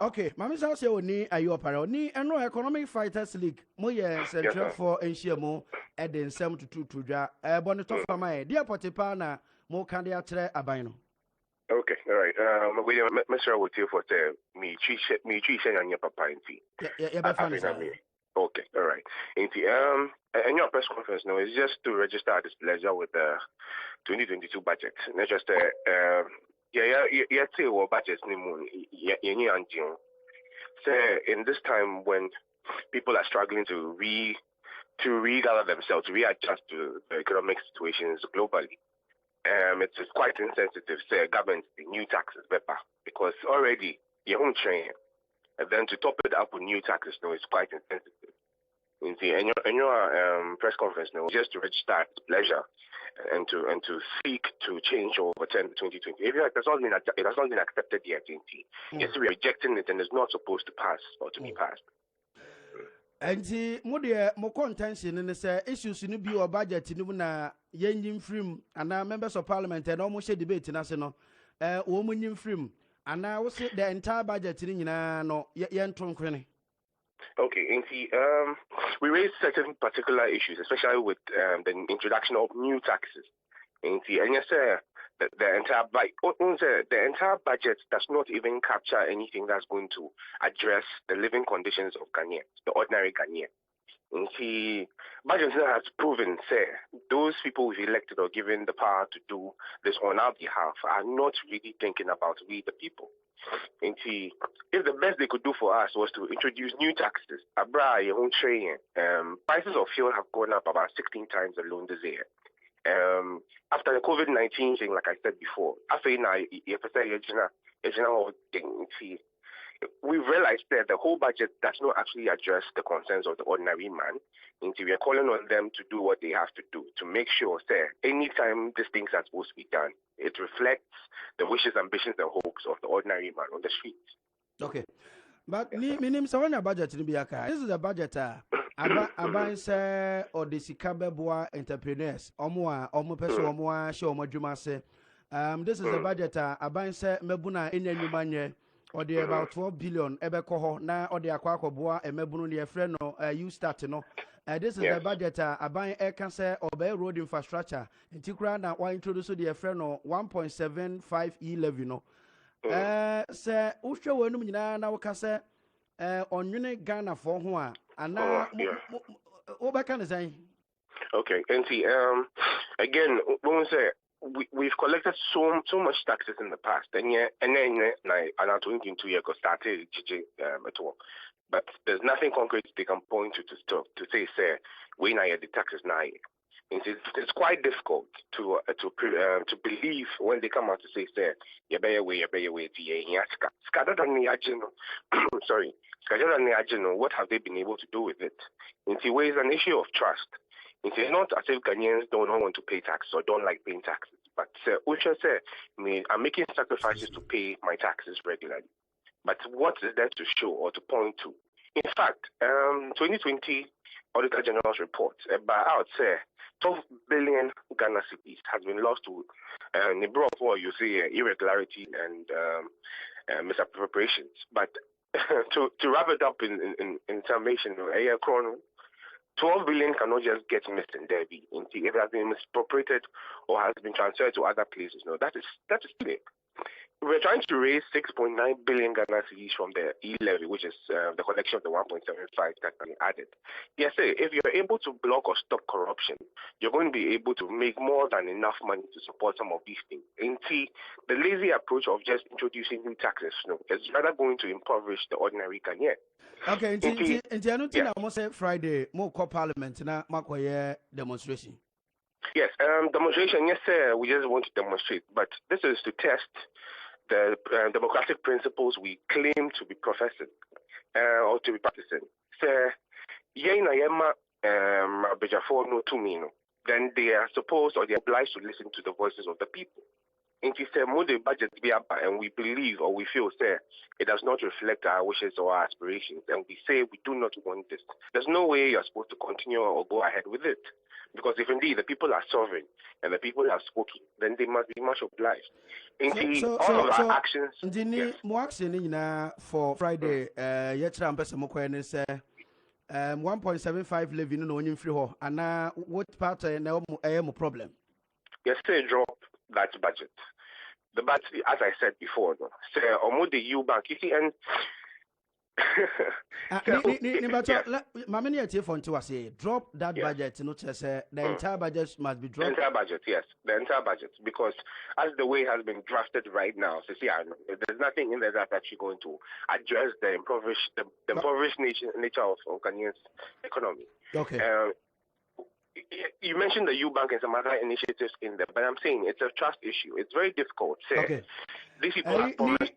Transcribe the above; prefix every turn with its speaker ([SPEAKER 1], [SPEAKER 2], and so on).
[SPEAKER 1] Okay, Mami Sa say oni ayo para oni eno economic fighters league mo ye central for enhia e de nsem tutu dwa e boni to fa mai dia potipa na mo kan dia kire aban no.
[SPEAKER 2] Okay, all right. We Mr. Would you for me tree and your papa inti. Okay, all right. Inti and your press conference now is just to register our displeasure with the 2022 budget. Not just say what budgets ni mo say in this time when people are struggling to regather themselves, to readjust to the economic situations globally. It's quite insensitive, say, government the new taxes, because already your own train, and then to top it up with new taxes, no, it's quite insensitive. In your press conference, no, just to register pleasure and to seek to change or overturn the 2020. It has not been accepted yet. Yes, we're rejecting it, and it's not supposed to pass or to be passed.
[SPEAKER 1] Enti mo de mo contention ne say issues ni bi o budget ni mu na yenyim film ana members of parliament and almost share debate na se no wo mo nyim film ana wo se the entire budget ni nyina no yenton kwene.
[SPEAKER 2] Okay, Inti, we raised certain particular issues, especially with the introduction of new taxes. Inti, and yes, the entire budget does not even capture anything that's going to address the living conditions of Ghanaians, the ordinary Ghanaian. Inti, budget has proven, say, those who we've elected or given the power to do this on our behalf are not really thinking about we the people. Inti, if the best they could do for us was to introduce new taxes, prices of fuel have gone up about 16 times alone this year. After the COVID-19 thing, like I said before, we've realized that the whole budget does not actually address the concerns of the ordinary man. We are calling on them to do what they have to do to make sure that anytime these things are supposed to be done, it reflects the wishes, ambitions, and hopes of the ordinary man on the streets.
[SPEAKER 1] Okay. But minim sa wanya budget ni biaka. This is the budget aban say or the sikabeboa entrepreneurs. Omo person omo she omo dwuma se. This is the budget aban say mebuna enya nwuma nye or the about 12 billion ebeko ho na or the akwakoboa emebunu ne friend no you start no. This is the budget aban can say obey road infrastructure. Intikura na wa introduce the friend no 1.75 e-levy no. Say uhwe wonum nyina na woka say onwene Ghana for ho a ana obeka ne say.
[SPEAKER 2] Okay, and again, when we say we've collected so much taxes in the past, and then 2022 years ago started at all. But there's nothing concrete they can point to say we now the taxes now. It's quite difficult to believe when they come out to say you better way sorry, what have they been able to do with it? It's an issue of trust. It's not as if Ghanaians don't want to pay taxes or don't like paying taxes, but I'm making sacrifices to pay my taxes regularly. But what is there to show or to point to? In fact, 2020 Auditor General's report about 12 billion Ghana cedis has been lost to irregularity and misappropriations. But to wrap it up in summation, 12 billion cannot just get missed in Derby. If it has been misappropriated or has been transferred to other places, that is it. We're trying to raise 6.9 billion Ghana cedis from the e-levy, which is the collection of the 1.75 that has been added. Yes, if you're able to block or stop corruption, you're going to be able to make more than enough money to support some of these things. And the lazy approach of just introducing new taxes is rather going to impoverish the ordinary Ghanaian.
[SPEAKER 1] Okay, and I don't think I must say Friday, more parliament, na makoye demonstration.
[SPEAKER 2] Yes, demonstration, yes, sir. We just want to demonstrate, but this is to test the democratic principles we claim to be professing or to be practicing. Sir, then they are supposed or they are obliged to listen to the voices of the people. And budget and we believe or we feel it does not reflect our wishes or our aspirations, and we say we do not want this. There's no way you're supposed to continue or go ahead with it. Because if indeed the people are sovereign and the people are spoken, then they must be much obliged. Indeed, all of our actions.
[SPEAKER 1] Yes. For Friday, yetra mpesa mokwane say 1.75 levy no only free ho and what part na mo problem.
[SPEAKER 2] Yes, say drop that budget. The budget, as I said before, no, say almost the U bank. You see, and
[SPEAKER 1] Mammy, drop that budget. No, say the entire budget must be dropped.
[SPEAKER 2] The entire budget, yes, the entire budget, because as the way it has been drafted right now, so see, there's nothing in there that's actually going to address the impoverished nature of Ghanaian's economy.
[SPEAKER 1] Okay.
[SPEAKER 2] You mentioned the U Bank and some other initiatives in there, but I'm saying it's a trust issue. It's very difficult. Say,
[SPEAKER 1] okay.
[SPEAKER 2] These people are promised.